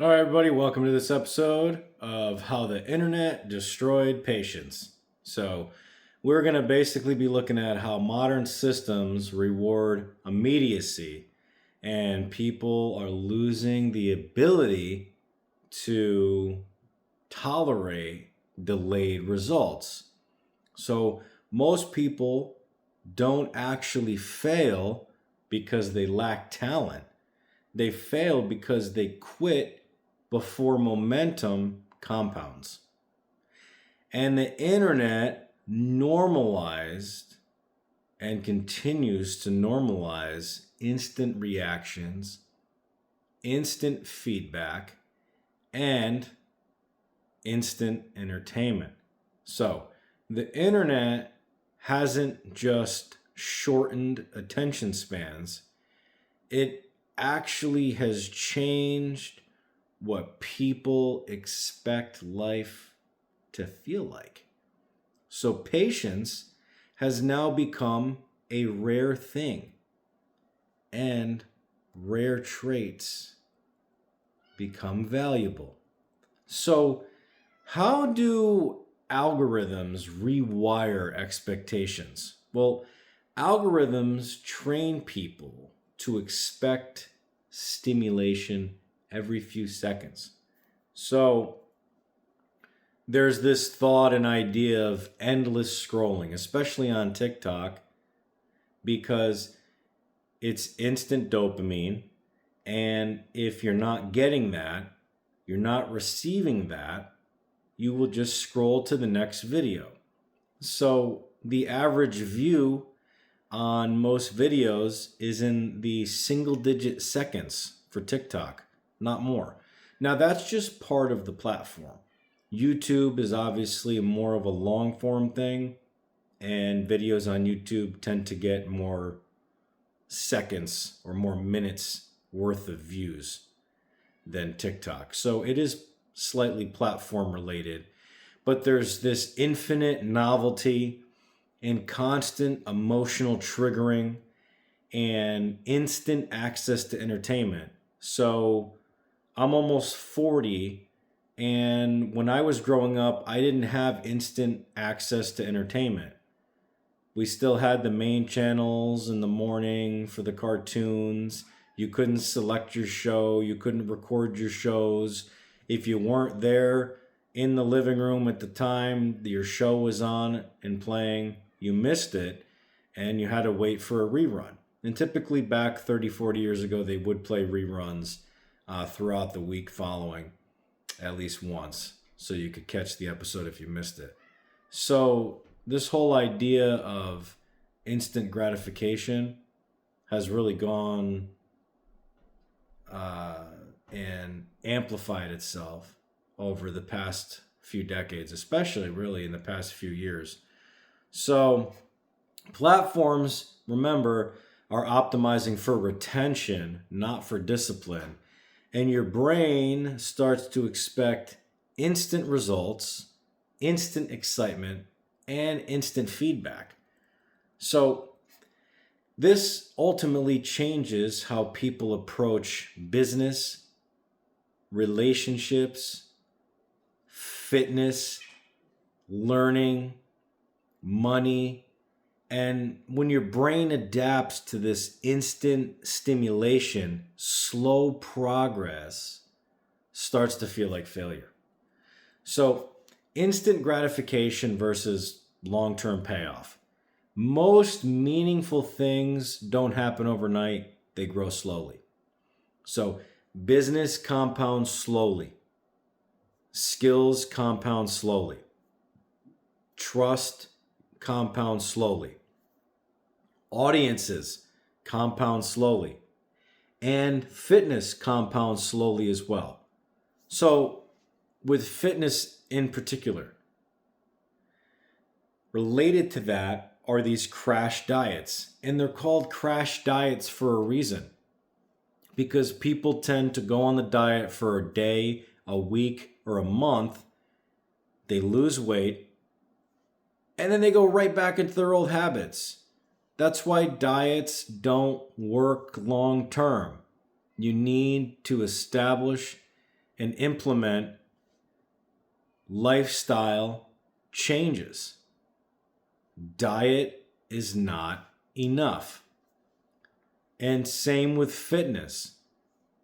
All right, everybody, welcome to this episode of How the Internet Destroyed Patience. We're going to basically be looking at how modern systems reward immediacy and people are losing the ability to tolerate delayed results. So, most people don't actually fail because they lack talent, they fail because they quit before momentum compounds. And the internet normalized and continues to normalize instant reactions, instant feedback, and instant entertainment. So the internet hasn't just shortened attention spans, it actually has changed what people expect life to feel like. So patience has now become a rare thing, and rare traits become valuable. So, how do algorithms rewire expectations? Well, algorithms train people to expect stimulation every few seconds. So there's this thought and idea of endless scrolling, especially on TikTok, because it's instant dopamine. And if you're not getting that, you're not receiving that, you will just scroll to the next video. So the average view on most videos is in the single digit seconds for TikTok, not more. Now, that's just part of the platform. YouTube is obviously more of a long form thing, and videos on YouTube tend to get more seconds or more minutes worth of views than TikTok. So it is slightly platform related, but there's this infinite novelty and constant emotional triggering and instant access to entertainment. So I'm almost 40, and when I was growing up, I didn't have instant access to entertainment. We still had the main channels in the morning for the cartoons. You couldn't select your show, you couldn't record your shows. If you weren't there in the living room at the time your show was on and playing, you missed it and you had to wait for a rerun. And typically back 30, 40 years ago, they would play reruns throughout the week following at least once so you could catch the episode if you missed it. So this whole idea of instant gratification has really gone and amplified itself over the past few decades, especially really in the past few years. So platforms, remember, are optimizing for retention, not for discipline. And your brain starts to expect instant results, instant excitement, and instant feedback. So this ultimately changes how people approach business, relationships, fitness, learning, money. And when your brain adapts to this instant stimulation, slow progress starts to feel like failure. So, instant gratification versus long term payoff. Most meaningful things don't happen overnight, they grow slowly. So, business compounds slowly, skills compound slowly, trust compounds slowly, audiences compound slowly, and fitness compounds slowly as well. So, with fitness in particular, related to that are these crash diets. And they're called crash diets for a reason. Because people tend to go on the diet for a day, a week, or a month. They lose weight. And then they go right back into their old habits. That's why diets don't work long term. You need to establish and implement lifestyle changes. Diet is not enough. And same with fitness.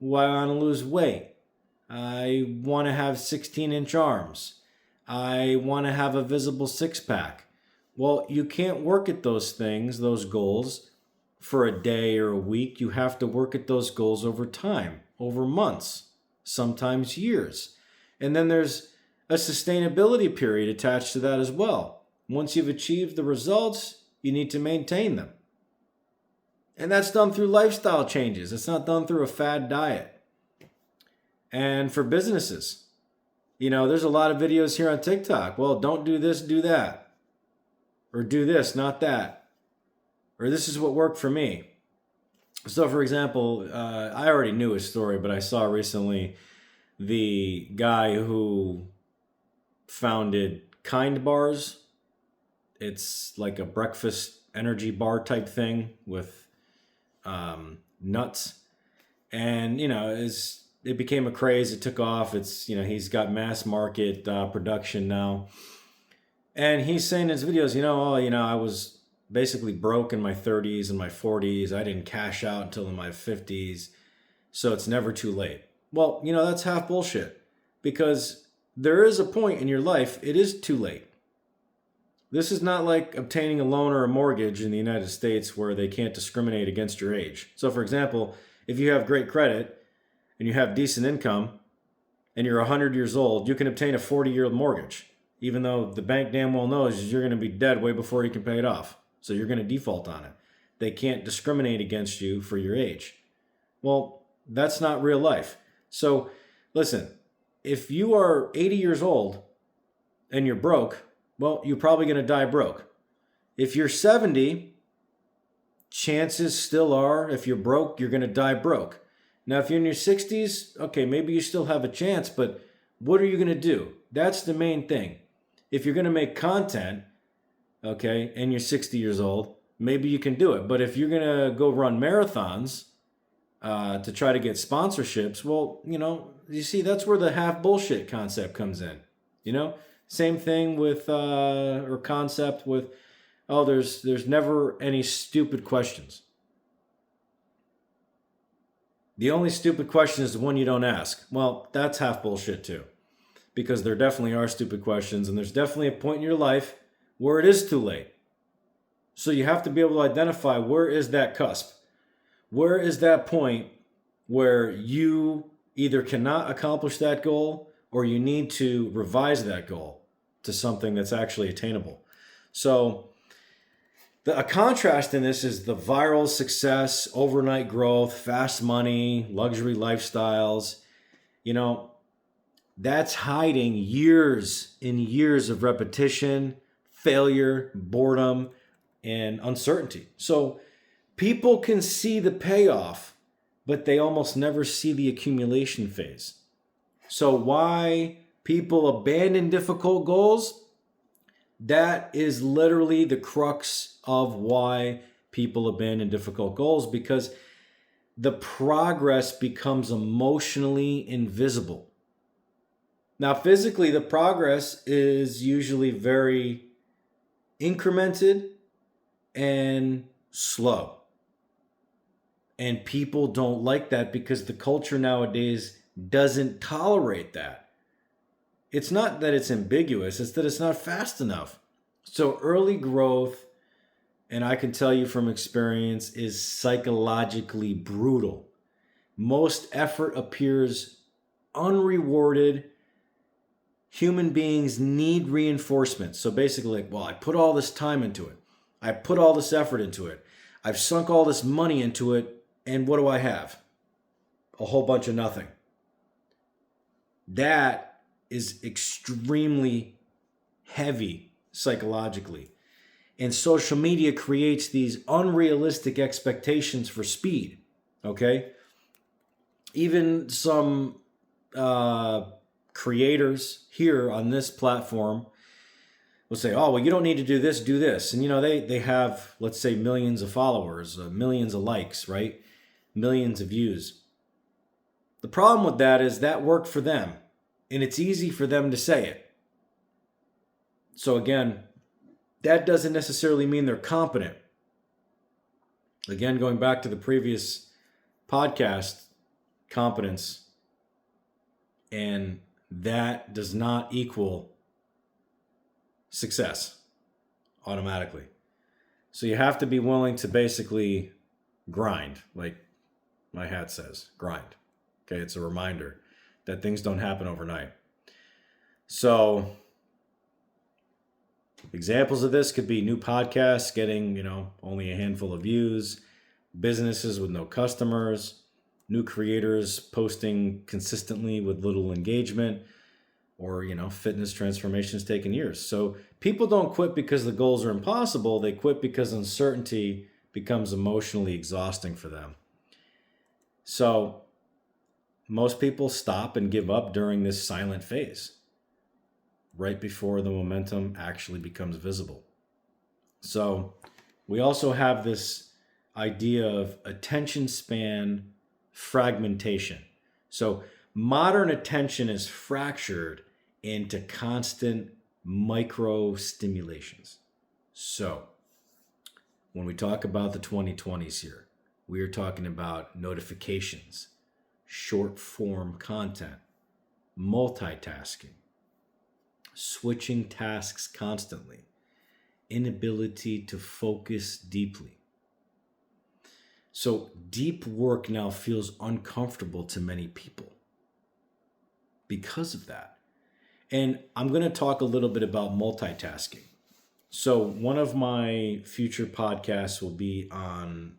Well, I want to lose weight. I want to have 16-inch arms. I want to have a visible six-pack. Well, you can't work at those things, those goals, for a day or a week. You have to work at those goals over time, over months, sometimes years. And then there's a sustainability period attached to that as well. Once you've achieved the results, you need to maintain them. And that's done through lifestyle changes. It's not done through a fad diet. And for businesses, there's a lot of videos here on TikTok. Well, don't do this, do that. Or do this, not that. Or this is what worked for me. So, for example, I already knew his story, but I saw recently the guy who founded Kind Bars. It's like a breakfast energy bar type thing with nuts. And, it became a craze. It took off. He's got mass market production now. And he's saying in his videos, I was basically broke in my 30s and my 40s. I didn't cash out until in my 50s. So it's never too late. Well, that's half bullshit, because there is a point in your life it is too late. This is not like obtaining a loan or a mortgage in the United States where they can't discriminate against your age. So, for example, if you have great credit and you have decent income and you're 100 years old, you can obtain a 40-year mortgage, even though the bank damn well knows you're going to be dead way before you can pay it off. So you're going to default on it. They can't discriminate against you for your age. Well, that's not real life. So listen, if you are 80 years old and you're broke, well, you're probably going to die broke. If you're 70, chances still are, if you're broke, you're going to die broke. Now, if you're in your 60s, okay, maybe you still have a chance, but what are you going to do? That's the main thing. If you're going to make content, okay, and you're 60 years old, maybe you can do it. But if you're going to go run marathons to try to get sponsorships, well, you see, that's where the half bullshit concept comes in, Same thing with, or concept with, there's never any stupid questions. The only stupid question is the one you don't ask. Well, that's half bullshit too, because there definitely are stupid questions, and there's definitely a point in your life where it is too late. So you have to be able to identify, where is that cusp? Where is that point where you either cannot accomplish that goal or you need to revise that goal to something that's actually attainable? So a contrast in this is the viral success, overnight growth, fast money, luxury lifestyles. That's hiding years and years of repetition, failure, boredom, and uncertainty. So people can see the payoff, but they almost never see the accumulation phase. So why people abandon difficult goals? That is literally the crux of why people abandon difficult goals, because the progress becomes emotionally invisible. Now, physically, the progress is usually very incremented and slow. And people don't like that because the culture nowadays doesn't tolerate that. It's not that it's ambiguous, it's that it's not fast enough. So early growth, and I can tell you from experience, is psychologically brutal. Most effort appears unrewarded. Human beings need reinforcement. So basically, I put all this time into it. I put all this effort into it. I've sunk all this money into it. And what do I have? A whole bunch of nothing. That is extremely heavy psychologically. And social media creates these unrealistic expectations for speed. Okay? Even some creators here on this platform will say, you don't need to do this, do this. And, they have, let's say, millions of followers, millions of likes, right? Millions of views. The The problem with that is that worked for them, and it's easy for them to say it. So again, that doesn't necessarily mean they're competent. Again, going back to the previous podcast, competence, and that does not equal success automatically. So you have to be willing to basically grind, like my hat says, grind. Okay, it's a reminder that things don't happen overnight. So examples of this could be new podcasts getting, only a handful of views, businesses with no customers, new creators posting consistently with little engagement, or, fitness transformations taking years. So people don't quit because the goals are impossible. They quit because uncertainty becomes emotionally exhausting for them. So most people stop and give up during this silent phase, right before the momentum actually becomes visible. So we also have this idea of attention span fragmentation. So modern attention is fractured into constant micro stimulations. So when we talk about the 2020s here, we are talking about notifications, short form content, multitasking, switching tasks constantly, inability to focus deeply. So deep work now feels uncomfortable to many people because of that. And I'm going to talk a little bit about multitasking. So one of my future podcasts will be on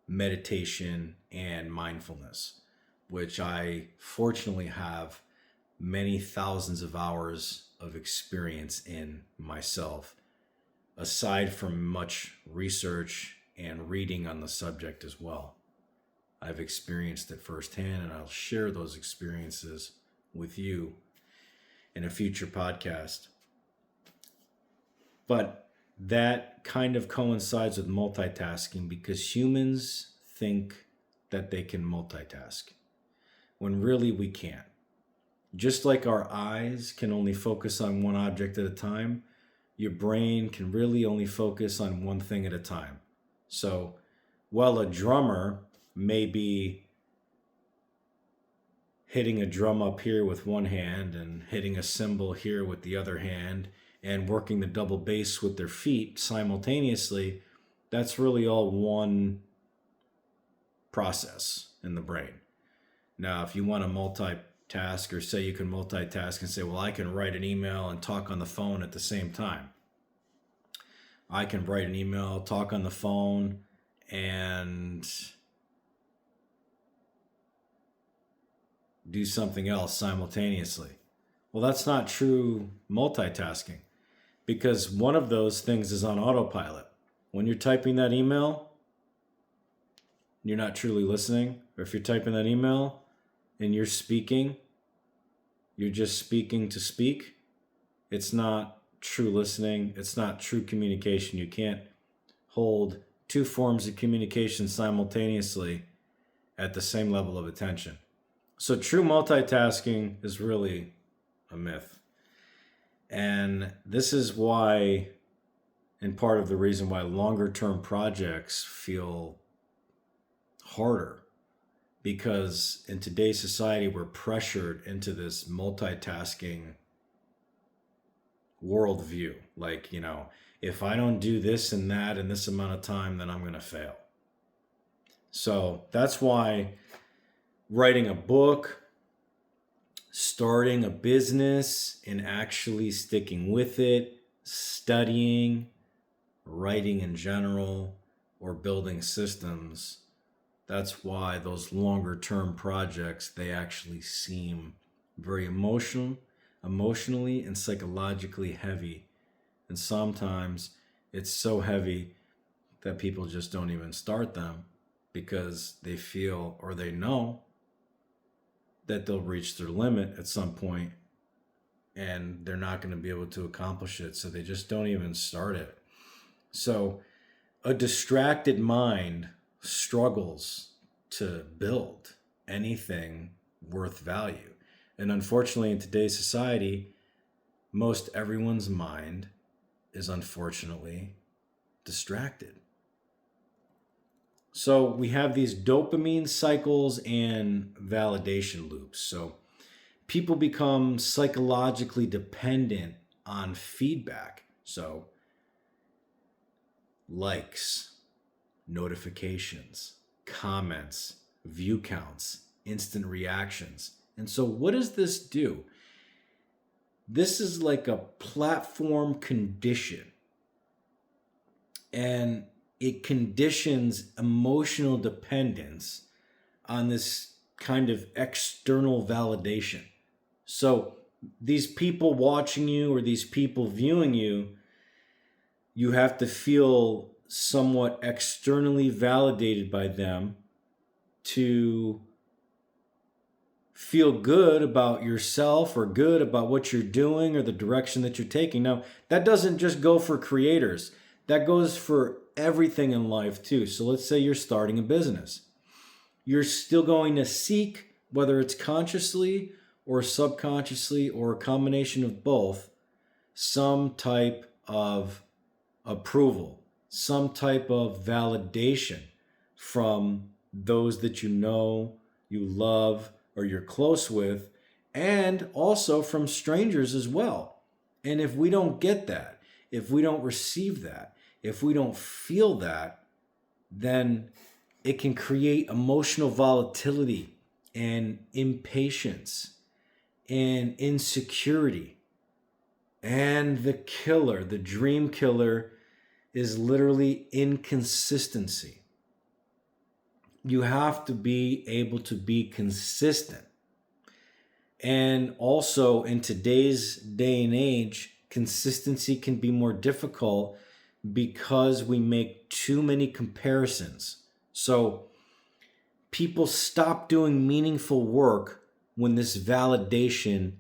meditation and mindfulness, which I fortunately have many thousands of hours of experience in myself, aside from much research and reading on the subject as well. I've experienced it firsthand, and I'll share those experiences with you in a future podcast. But that kind of coincides with multitasking because humans think that they can multitask when really we can't. Just like our eyes can only focus on one object at a time, your brain can really only focus on one thing at a time. So while a drummer may be hitting a drum up here with one hand and hitting a cymbal here with the other hand and working the double bass with their feet simultaneously, that's really all one process in the brain. Now, if you want to multitask, or say you can multitask and say, well, I can write an email and talk on the phone at the same time. I can write an email, talk on the phone, and do something else simultaneously. Well, that's not true multitasking, because one of those things is on autopilot. When you're typing that email, you're not truly listening. Or if you're typing that email and you're speaking, you're just speaking to speak. It's not true listening. It's not true communication. You can't hold two forms of communication simultaneously at the same level of attention. So true multitasking is really a myth. And this is why, and part of the reason why longer term projects feel harder, because in today's society, we're pressured into this multitasking worldview. Like, if I don't do this and that in this amount of time, then I'm going to fail. So that's why writing a book, starting a business and actually sticking with it, studying, writing in general, or building systems, that's why those longer term projects, they actually seem very emotionally and psychologically heavy. And sometimes it's so heavy that people just don't even start them because they feel, or they know, that they'll reach their limit at some point and they're not going to be able to accomplish it. So they just don't even start it. So a distracted mind struggles to build. anything worth value. And unfortunately, in today's society, most everyone's mind is unfortunately distracted. So we have these dopamine cycles and validation loops. So people become psychologically dependent on feedback. So likes, notifications, comments, view counts, instant reactions. And so what does this do? This is like a platform condition. And it conditions emotional dependence on this kind of external validation. So these people watching you or these people viewing you, you have to feel somewhat externally validated by them to feel good about yourself or good about what you're doing or the direction that you're taking. Now, that doesn't just go for creators. That goes for everything in life too. So let's say you're starting a business. You're still going to seek, whether it's consciously or subconsciously or a combination of both, some type of approval, some type of validation from those that you know, you love, or you're close with, and also from strangers as well. And if we don't get that, if we don't receive that, if we don't feel that, then it can create emotional volatility and impatience and insecurity. And the killer, the dream killer, is literally inconsistency. You have to be able to be consistent. And also in today's day and age, consistency can be more difficult because we make too many comparisons. So people stop doing meaningful work when this validation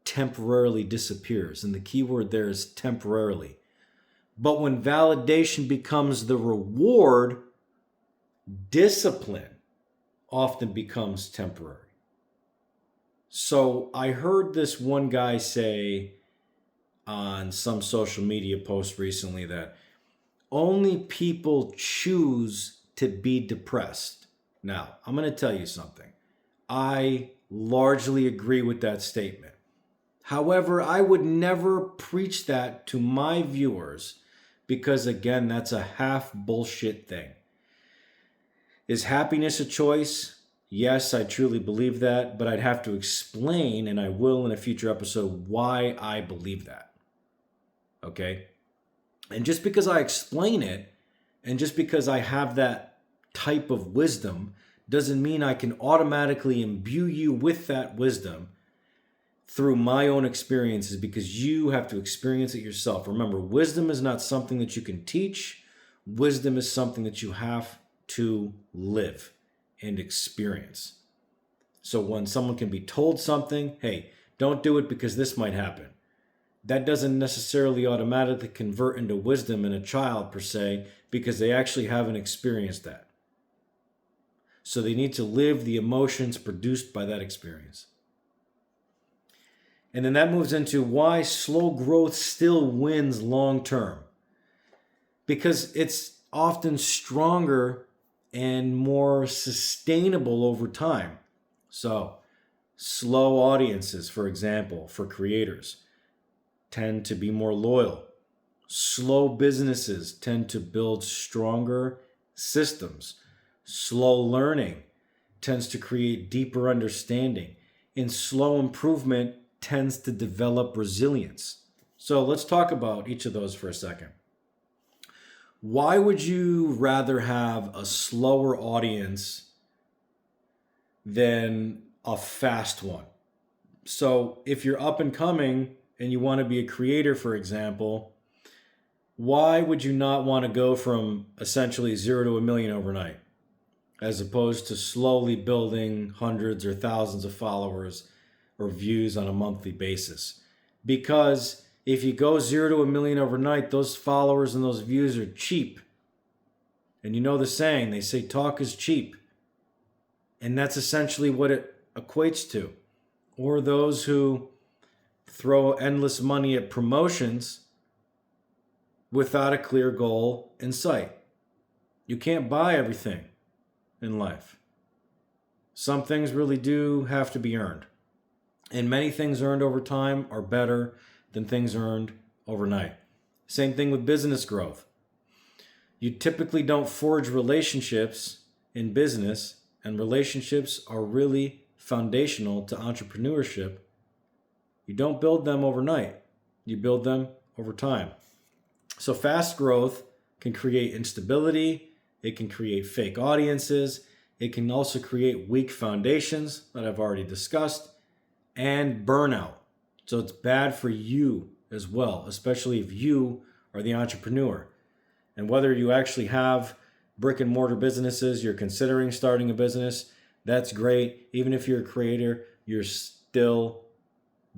temporarily disappears. And the key word there is temporarily. But when validation becomes the reward, discipline often becomes temporary. So I heard this one guy say on some social media post recently that only people choose to be depressed. Now, I'm going to tell you something. I largely agree with that statement. However, I would never preach that to my viewers because, again, that's a half bullshit thing. Is happiness a choice? Yes, I truly believe that, but I'd have to explain, and I will in a future episode, why I believe that. Okay? And just because I explain it, and just because I have that type of wisdom, doesn't mean I can automatically imbue you with that wisdom through my own experiences, because you have to experience it yourself. Remember, wisdom is not something that you can teach. Wisdom is something that you have to live and experience. So when someone can be told something, hey, don't do it because this might happen, that doesn't necessarily automatically convert into wisdom in a child per se, because they actually haven't experienced that. So they need to live the emotions produced by that experience. And then that moves into why slow growth still wins long term. Because it's often stronger and more sustainable over time. So slow audiences, for example, for creators, tend to be more loyal. Slow businesses tend to build stronger systems. Slow learning tends to create deeper understanding. And slow improvement tends to develop resilience. So let's talk about each of those for a second. Why would you rather have a slower audience than a fast one? So if you're up and coming and you want to be a creator, for example, why would you not want to go from essentially 0 to 1 million overnight, as opposed to slowly building hundreds or thousands of followers or views on a monthly basis? Because if you go 0 to 1 million overnight, those followers and those views are cheap. And you know the saying, they say talk is cheap. And that's essentially what it equates to. Or those who throw endless money at promotions without a clear goal in sight. You can't buy everything in life. Some things really do have to be earned. And many things earned over time are better than things earned overnight. Same thing with business growth. You typically don't forge relationships in business, and relationships are really foundational to entrepreneurship. You don't build them overnight. You build them over time. So fast growth can create instability. It can create fake audiences. It can also create weak foundations that I've already discussed, and burnout. So it's bad for you as well, especially if you are the entrepreneur. And whether you actually have brick and mortar businesses, you're considering starting a business, that's great. Even if you're a creator, you're still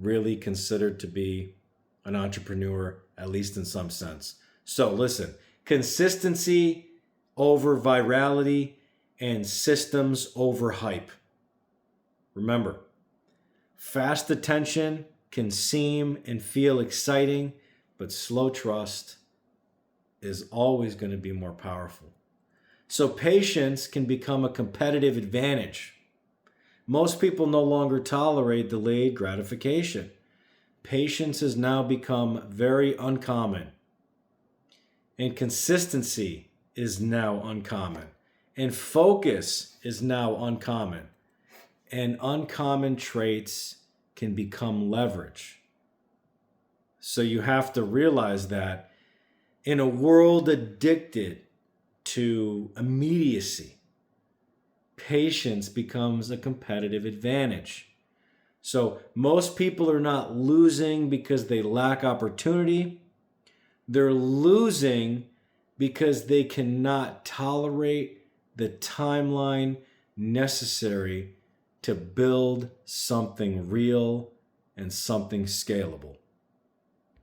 really considered to be an entrepreneur, at least in some sense. So listen, consistency over virality and systems over hype. Remember, fast attention can seem and feel exciting, but slow trust is always going to be more powerful. So patience can become a competitive advantage. Most people no longer tolerate delayed gratification. Patience has now become very uncommon. And consistency is now uncommon. And focus is now uncommon. And uncommon traits can become leverage. So you have to realize that in a world addicted to immediacy, patience becomes a competitive advantage. So most people are not losing because they lack opportunity. They're losing because they cannot tolerate the timeline necessary to build something real and something scalable.